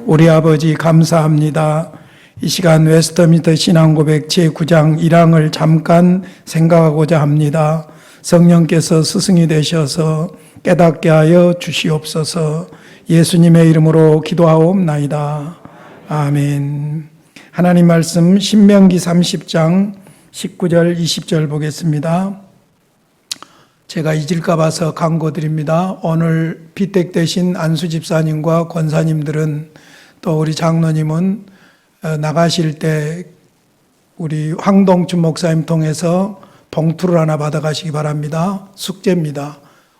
우리 아버지 감사합니다. 이 시간 웨스트민스터 신앙고백 제9장 1항을 잠깐 생각하고자 합니다. 성령께서 스승이 되셔서 깨닫게 하여 주시옵소서. 예수님의 이름으로 기도하옵나이다. 아멘. 하나님 말씀 신명기 30장 19절 20절 보겠습니다. 제가 잊을까 봐서 강고드립니다. 오늘 비택 되신 안수 집사님과 권사님들은 또 우리 장로님은 나가실 때 우리 황동춘 목사님 통해서 봉투를 하나 받아가시기 바랍니다. 숙제입니다.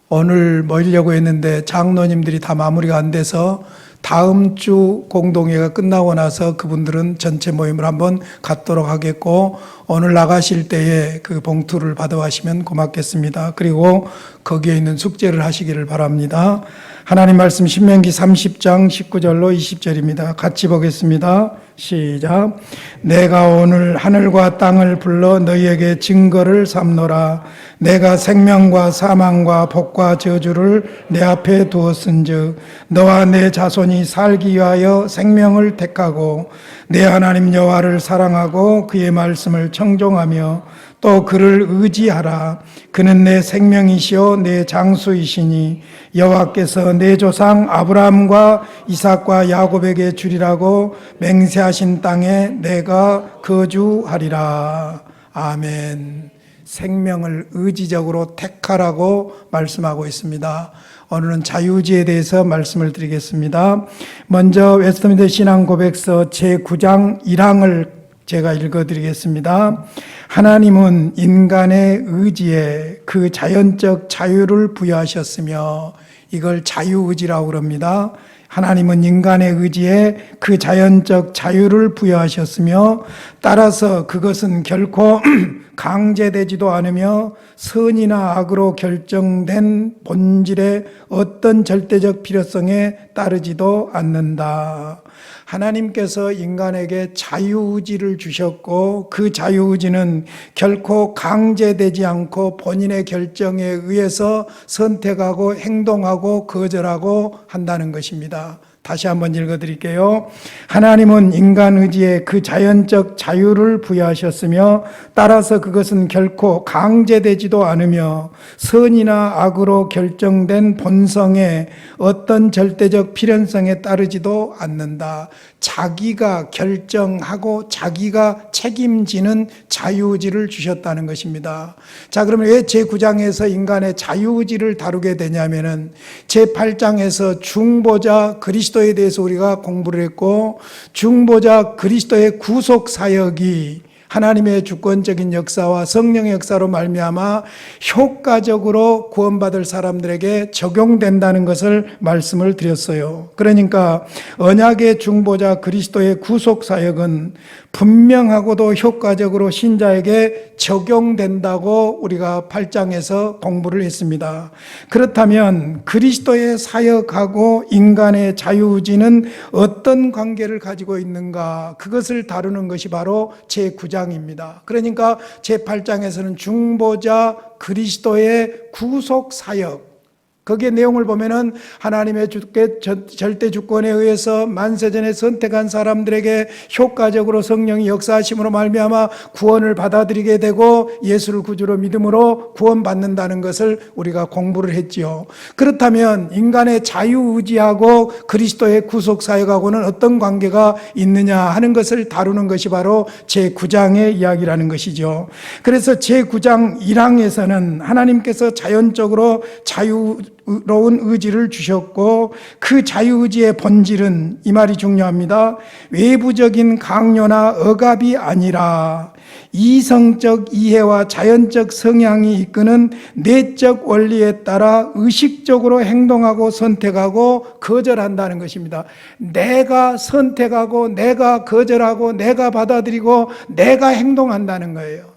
오늘 모이려고 했는데 장로님들이 다 마무리가 안 돼서 다음 주 공동회가 끝나고 나서 그분들은 전체 모임을 한번 갖도록 하겠고, 오늘 나가실 때에 그 봉투를 받아가시면 고맙겠습니다. 그리고 거기에 있는 숙제를 하시기를 바랍니다. 하나님 말씀 신명기 30장 19절로 20절입니다. 같이 보겠습니다. 시작. 내가 오늘 하늘과 땅을 불러 너희에게 증거를 삼노라. 내가 생명과 사망과 복과 저주를 내 앞에 두었은즉 너와 내 자손이 살기 위하여 생명을 택하고 내 하나님 여호와를 사랑하고 그의 말씀을 청종하며 또 그를 의지하라. 그는 내 생명이시요 내 장수이시니 여호와께서 내 조상 아브라함과 이삭과 야곱에게 주리라고 맹세하신 땅에 내가 거주하리라. 아멘. 생명을 의지적으로 택하라고 말씀하고 있습니다. 오늘은 자유의지에 대해서 말씀을 드리겠습니다. 먼저 웨스트민스터 신앙고백서 제9장 1항을 제가 읽어드리겠습니다. 하나님은 인간의 의지에 그 자연적 자유를 부여하셨으며, 이걸 자유의지라고 그럽니다. 하나님은 인간의 의지에 그 자연적 자유를 부여하셨으며, 따라서 그것은 결코 강제되지도 않으며 선이나 악으로 결정된 본질의 어떤 절대적 필요성에 따르지도 않는다. 하나님께서 인간에게 자유의지를 주셨고, 그 자유의지는 결코 강제되지 않고 본인의 결정에 의해서 선택하고 행동하고 거절하고 한다는 것입니다. 다시 한번 읽어드릴게요. 하나님은 인간 의지에 그 자연적 자유를 부여하셨으며, 따라서 그것은 결코 강제되지도 않으며 선이나 악으로 결정된 본성의 어떤 절대적 필연성에 따르지도 않는다. 자기가 결정하고 자기가 책임지는 자유의지를 주셨다는 것입니다. 자, 그러면 왜 제9장에서 인간의 자유의지를 다루게 되냐면은 제8장에서 중보자 그리스도에 대해서 우리가 공부를 했고, 중보자 그리스도의 구속 사역이 하나님의 주권적인 역사와 성령의 역사로 말미암아 효과적으로 구원받을 사람들에게 적용된다는 것을 말씀을 드렸어요. 그러니까 언약의 중보자 그리스도의 구속 사역은 분명하고도 효과적으로 신자에게 적용된다고 우리가 8장에서 공부를 했습니다. 그렇다면 그리스도의 사역하고 인간의 자유의지는 어떤 관계를 가지고 있는가, 그것을 다루는 것이 바로 제9장입니다. 그러니까 제8장에서는 중보자 그리스도의 구속 사역, 거기에 내용을 보면은 하나님의 절대 주권에 의해서 만세전에 선택한 사람들에게 효과적으로 성령이 역사하심으로 말미암아 구원을 받아들이게 되고 예수를 구주로 믿음으로 구원받는다는 것을 우리가 공부를 했지요. 그렇다면 인간의 자유의지하고 그리스도의 구속사역하고는 어떤 관계가 있느냐 하는 것을 다루는 것이 바로 제9장의 이야기라는 것이죠. 그래서 제9장 1항에서는 하나님께서 자연적으로 자유로운 의지를 주셨고, 그 자유의지의 본질은, 이 말이 중요합니다, 외부적인 강요나 억압이 아니라 이성적 이해와 자연적 성향이 이끄는 내적 원리에 따라 의식적으로 행동하고 선택하고 거절한다는 것입니다. 내가 선택하고 내가 거절하고 내가 받아들이고 내가 행동한다는 거예요.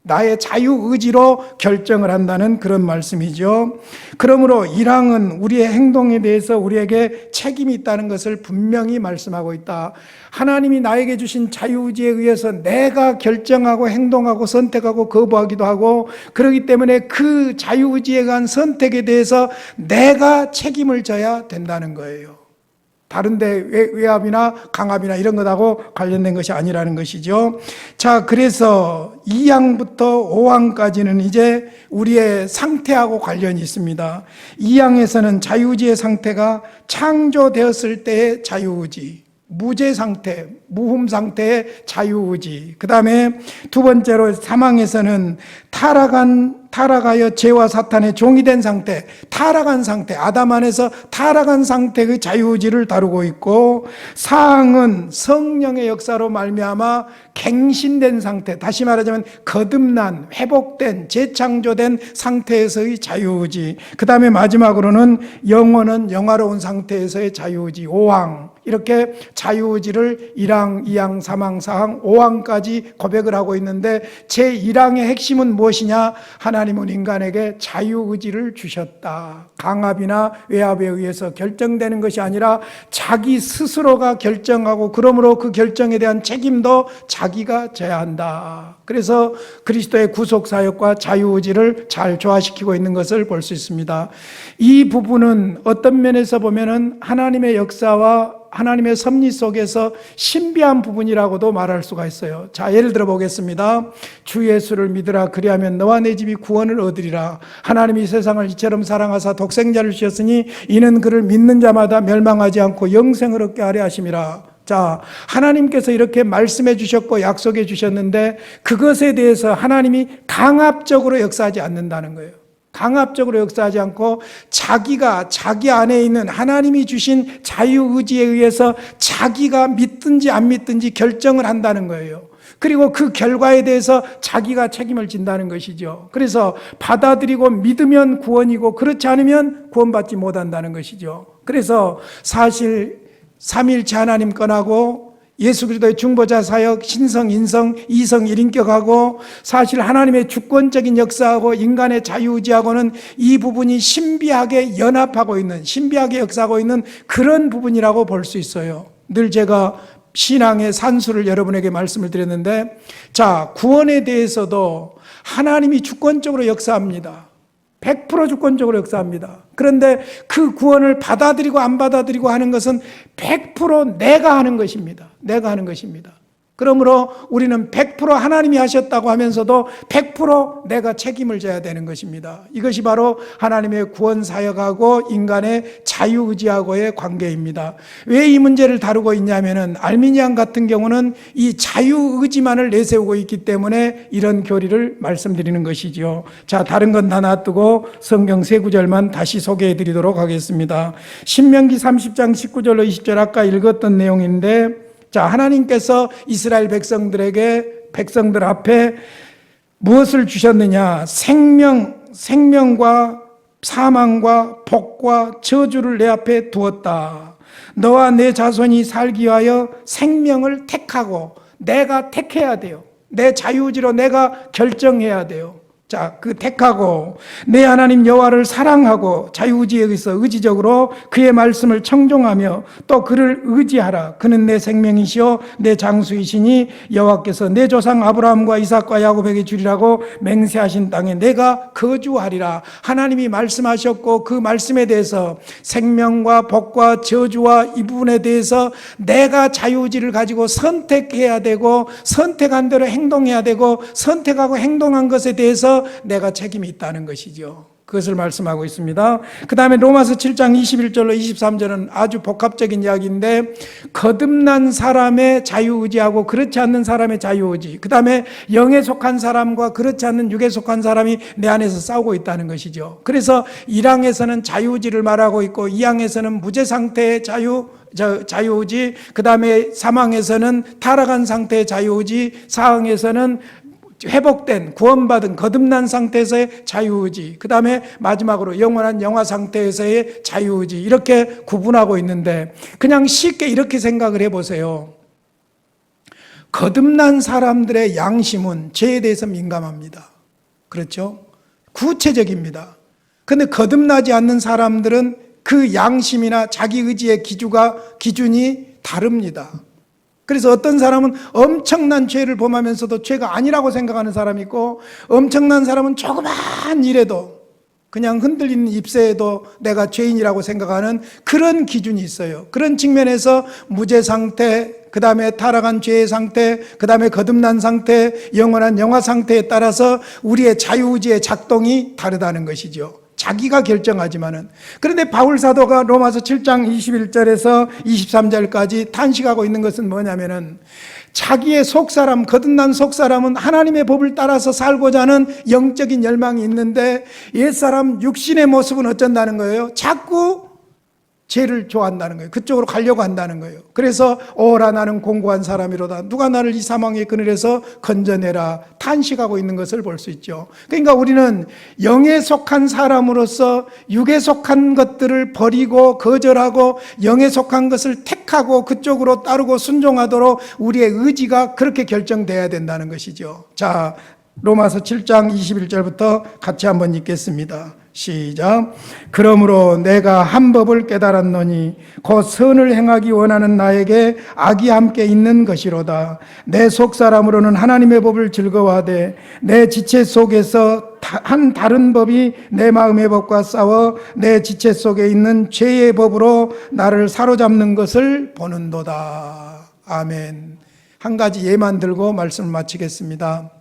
나의 자유의지로 결정을 한다는 그런 말씀이죠. 그러므로 1항은 우리의 행동에 대해서 우리에게 책임이 있다는 것을 분명히 말씀하고 있다. 하나님이 나에게 주신 자유의지에 의해서 내가 결정하고 행동하고 선택하고 거부하기도 하고, 그렇기 때문에 그 자유의지에 관한 선택에 대해서 내가 책임을 져야 된다는 거예요. 다른데 외압이나 강압이나 이런 것하고 관련된 것이 아니라는 것이죠. 자, 그래서 2항부터 5항까지는 이제 우리의 상태하고 관련이 있습니다. 2항에서는 자유의지의 상태가 창조되었을 때의 자유의지, 무죄 상태, 무흠 상태의 자유의지. 그 다음에 두 번째로 3항에서는 타락하여 죄와 사탄의 종이 된 상태, 타락한 상태, 아담 안에서 타락한 상태의 자유의지를 다루고 있고, 4항은 성령의 역사로 말미암아 갱신된 상태, 다시 말하자면 거듭난, 회복된, 재창조된 상태에서의 자유의지. 그 다음에 마지막으로는 영원한 영화로운 상태에서의 자유의지, 5항. 이렇게 자유의지를 1항, 2항, 3항, 4항, 5항까지 고백을 하고 있는데, 제1항의 핵심은 무엇이냐? 하나님은 인간에게 자유의지를 주셨다. 강압이나 외압에 의해서 결정되는 것이 아니라 자기 스스로가 결정하고, 그러므로 그 결정에 대한 책임도 자기가 져야 한다. 그래서 그리스도의 구속사역과 자유의지를 잘 조화시키고 있는 것을 볼 수 있습니다. 이 부분은 어떤 면에서 보면은 하나님의 역사와 하나님의 섭리 속에서 신비한 부분이라고도 말할 수가 있어요. 자, 예를 들어 보겠습니다. 주 예수를 믿으라. 그리하면 너와 내 집이 구원을 얻으리라. 하나님이 세상을 이처럼 사랑하사 독생자를 주셨으니 이는 그를 믿는 자마다 멸망하지 않고 영생을 얻게 하려 하심이라. 자, 하나님께서 이렇게 말씀해 주셨고 약속해 주셨는데, 그것에 대해서 하나님이 강압적으로 역사하지 않는다는 거예요. 강압적으로 역사하지 않고 자기가 자기 안에 있는 하나님이 주신 자유의지에 의해서 자기가 믿든지 안 믿든지 결정을 한다는 거예요. 그리고 그 결과에 대해서 자기가 책임을 진다는 것이죠. 그래서 받아들이고 믿으면 구원이고 그렇지 않으면 구원받지 못한다는 것이죠. 그래서 사실 삼위일체 하나님 건하고 예수 그리스도의 중보자 사역, 신성, 인성, 이성, 일인격하고 사실 하나님의 주권적인 역사하고 인간의 자유의지하고는 이 부분이 신비하게 연합하고 있는, 신비하게 역사하고 있는 그런 부분이라고 볼 수 있어요. 늘 제가 신앙의 산수를 여러분에게 말씀을 드렸는데, 자, 구원에 대해서도 하나님이 주권적으로 역사합니다. 100% 주권적으로 역사합니다. 그런데 그 구원을 받아들이고 안 받아들이고 하는 것은 100% 내가 하는 것입니다. 내가 하는 것입니다. 그러므로 우리는 100% 하나님이 하셨다고 하면서도 100% 내가 책임을 져야 되는 것입니다. 이것이 바로 하나님의 구원 사역하고 인간의 자유의지하고의 관계입니다. 왜 이 문제를 다루고 있냐면은 알미니안 같은 경우는 이 자유의지만을 내세우고 있기 때문에 이런 교리를 말씀드리는 것이죠. 자, 다른 건 다 놔두고 성경 세 구절만 다시 소개해 드리도록 하겠습니다. 신명기 30장 19절로 20절 아까 읽었던 내용인데, 자, 하나님께서 이스라엘 백성들 앞에 무엇을 주셨느냐? 생명과 사망과 복과 저주를 내 앞에 두었다. 너와 내 자손이 살기 위하여 생명을 택하고, 내가 택해야 돼요. 내 자유의지로 내가 결정해야 돼요. 자, 그 택하고 내 하나님 여호와를 사랑하고 자유의지에 의해서 의지적으로 그의 말씀을 청종하며 또 그를 의지하라. 그는 내 생명이시요 내 장수이시니 여호와께서 내 조상 아브라함과 이삭과 야곱에게 주리라고 맹세하신 땅에 내가 거주하리라. 하나님이 말씀하셨고 그 말씀에 대해서 생명과 복과 저주와 이 부분에 대해서 내가 자유의지를 가지고 선택해야 되고, 선택한 대로 행동해야 되고, 선택하고 행동한 것에 대해서 내가 책임이 있다는 것이죠. 그것을 말씀하고 있습니다. 그 다음에 로마서 7장 21절로 23절은 아주 복합적인 이야기인데, 거듭난 사람의 자유의지하고 그렇지 않는 사람의 자유의지, 그 다음에 영에 속한 사람과 그렇지 않는 육에 속한 사람이 내 안에서 싸우고 있다는 것이죠. 그래서 1항에서는 자유의지를 말하고 있고 2항에서는 무죄 상태의 자유의지, 그 다음에 3항에서는 타락한 상태의 자유의지, 4항에서는 회복된, 구원받은, 거듭난 상태에서의 자유의지, 그 다음에 마지막으로 영원한 영화 상태에서의 자유의지, 이렇게 구분하고 있는데, 그냥 쉽게 이렇게 생각을 해보세요. 거듭난 사람들의 양심은 죄에 대해서 민감합니다. 그렇죠? 구체적입니다. 그런데 거듭나지 않는 사람들은 그 양심이나 자기 의지의 기준이 다릅니다. 그래서 어떤 사람은 엄청난 죄를 범하면서도 죄가 아니라고 생각하는 사람이 있고, 엄청난 사람은 조그만 일에도 그냥 흔들리는 잎새에도 내가 죄인이라고 생각하는 그런 기준이 있어요. 그런 측면에서 무죄 상태, 그 다음에 타락한 죄의 상태, 그 다음에 거듭난 상태, 영원한 영화 상태에 따라서 우리의 자유의지의 작동이 다르다는 것이죠. 자기가 결정하지만은. 그런데 바울 사도가 로마서 7장 21절에서 23절까지 탄식하고 있는 것은 뭐냐면은 자기의 속사람, 거듭난 속사람은 하나님의 법을 따라서 살고자 하는 영적인 열망이 있는데 옛사람 육신의 모습은 어쩐다는 거예요? 자꾸 죄를 좋아한다는 거예요. 그쪽으로 가려고 한다는 거예요. 그래서 오라 나는 공고한 사람이로다. 누가 나를 이 사망의 그늘에서 건져내라. 탄식하고 있는 것을 볼 수 있죠. 그러니까 우리는 영에 속한 사람으로서 육에 속한 것들을 버리고 거절하고 영에 속한 것을 택하고 그쪽으로 따르고 순종하도록 우리의 의지가 그렇게 결정돼야 된다는 것이죠. 자, 로마서 7장 21절부터 같이 한번 읽겠습니다. 시작. 그러므로 내가 한 법을 깨달았노니 곧 선을 행하기 원하는 나에게 악이 함께 있는 것이로다. 내 속사람으로는 하나님의 법을 즐거워하되 내 지체 속에서 한 다른 법이 내 마음의 법과 싸워 내 지체 속에 있는 죄의 법으로 나를 사로잡는 것을 보는도다. 아멘. 한 가지 예만 들고 말씀을 마치겠습니다.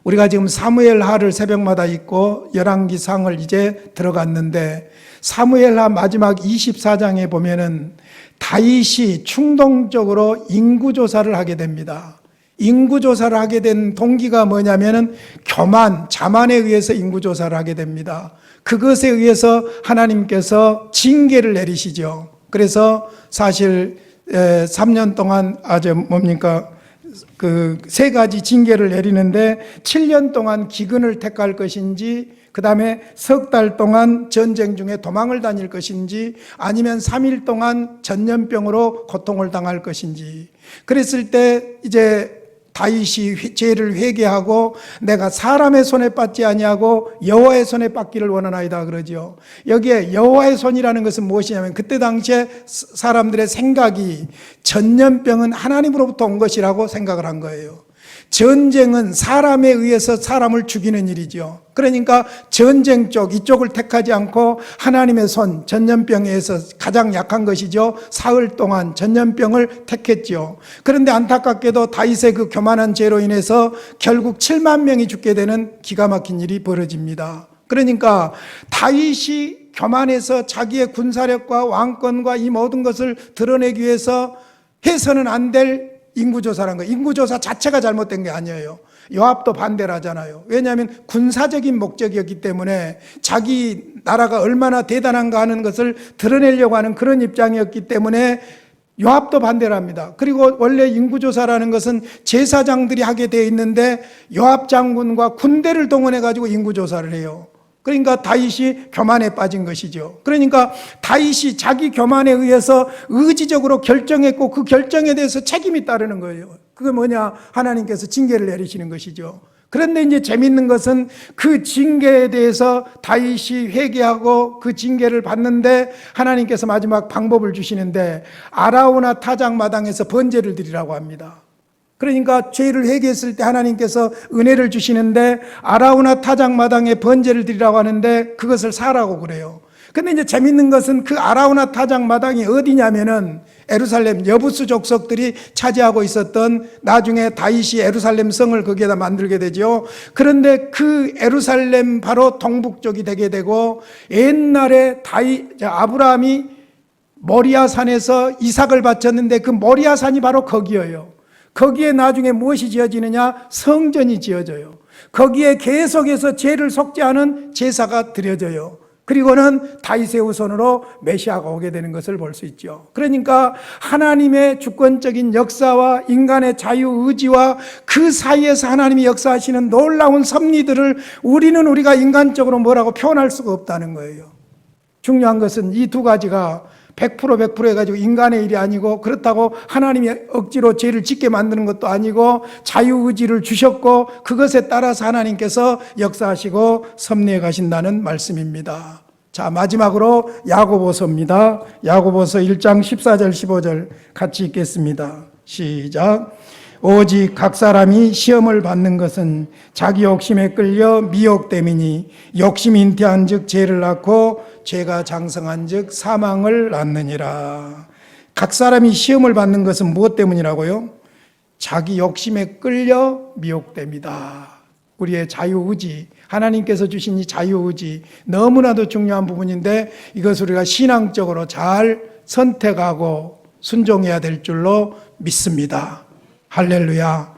우리가 지금 사무엘하를 새벽마다 읽고 열왕기상을 이제 들어갔는데 사무엘하 마지막 24장에 보면은 다윗이 충동적으로 인구조사를 하게 됩니다. 인구조사를 하게 된 동기가 뭐냐면은 교만, 자만에 의해서 인구조사를 하게 됩니다. 그것에 의해서 하나님께서 징계를 내리시죠. 그래서 사실 3년 동안 그 세 가지 징계를 내리는데 7년 동안 기근을 택할 것인지, 그 다음에 석 달 동안 전쟁 중에 도망을 다닐 것인지, 아니면 3일 동안 전염병으로 고통을 당할 것인지. 그랬을 때 이제 다윗이 죄를 회개하고 내가 사람의 손에 빠지 아니하고 여호와의 손에 빠기를 원하나이다 그러죠. 여기에 여호와의 손이라는 것은 무엇이냐면 그때 당시에 사람들의 생각이 전염병은 하나님으로부터 온 것이라고 생각을 한 거예요. 전쟁은 사람에 의해서 사람을 죽이는 일이죠. 그러니까 전쟁 쪽, 이쪽을 택하지 않고 하나님의 손, 전염병에 의해서 가장 약한 것이죠. 사흘 동안 전염병을 택했죠. 그런데 안타깝게도 다윗의 그 교만한 죄로 인해서 결국 7만 명이 죽게 되는 기가 막힌 일이 벌어집니다. 그러니까 다윗이 교만해서 자기의 군사력과 왕권과 이 모든 것을 드러내기 위해서 해서는 안 될 인구조사라는 거예요. 인구조사 자체가 잘못된 게 아니에요. 요압도 반대를 하잖아요. 왜냐하면 군사적인 목적이었기 때문에 자기 나라가 얼마나 대단한가 하는 것을 드러내려고 하는 그런 입장이었기 때문에 요압도 반대를 합니다. 그리고 원래 인구조사라는 것은 제사장들이 하게 되어 있는데 요압 장군과 군대를 동원해 가지고 인구조사를 해요. 그러니까 다윗이 교만에 빠진 것이죠. 그러니까 다윗이 자기 교만에 의해서 의지적으로 결정했고 그 결정에 대해서 책임이 따르는 거예요. 그게 뭐냐? 하나님께서 징계를 내리시는 것이죠. 그런데 이제 재밌는 것은 그 징계에 대해서 다윗이 회개하고 그 징계를 받는데 하나님께서 마지막 방법을 주시는데 아라우나 타작마당에서 번제를 드리라고 합니다. 그러니까 죄를 회개했을 때 하나님께서 은혜를 주시는데 아라우나 타작마당에 번제를 드리라고 하는데 그것을 사라고 그래요. 근데 이제 재밌는 것은 그 아라우나 타작마당이 어디냐면은 예루살렘 여부수 족속들이 차지하고 있었던, 나중에 다윗이 예루살렘 성을 거기에다 만들게 되죠. 그런데 그 예루살렘 바로 동북쪽이 되게 되고, 옛날에 아브라함이 모리아 산에서 이삭을 바쳤는데 그 모리아 산이 바로 거기예요. 거기에 나중에 무엇이 지어지느냐? 성전이 지어져요. 거기에 계속해서 죄를 속죄하는 제사가 드려져요. 그리고는 다윗의 후손으로 메시아가 오게 되는 것을 볼 수 있죠. 그러니까 하나님의 주권적인 역사와 인간의 자유의지와 그 사이에서 하나님이 역사하시는 놀라운 섭리들을 우리가 인간적으로 뭐라고 표현할 수가 없다는 거예요. 중요한 것은 이 두 가지가 100% 해가지고 인간의 일이 아니고, 그렇다고 하나님이 억지로 죄를 짓게 만드는 것도 아니고, 자유의지를 주셨고 그것에 따라서 하나님께서 역사하시고 섭리해 가신다는 말씀입니다. 자, 마지막으로 야고보서입니다. 야고보서 1장 14절 15절 같이 읽겠습니다. 시작. 오직 각 사람이 시험을 받는 것은 자기 욕심에 끌려 미혹됨이니 욕심이 잉태한 즉 죄를 낳고 죄가 장성한 즉 사망을 낳느니라. 각 사람이 시험을 받는 것은 무엇 때문이라고요? 자기 욕심에 끌려 미혹됩니다. 우리의 자유의지, 하나님께서 주신 이 자유의지 너무나도 중요한 부분인데 이것을 우리가 신앙적으로 잘 선택하고 순종해야 될 줄로 믿습니다. 할렐루야.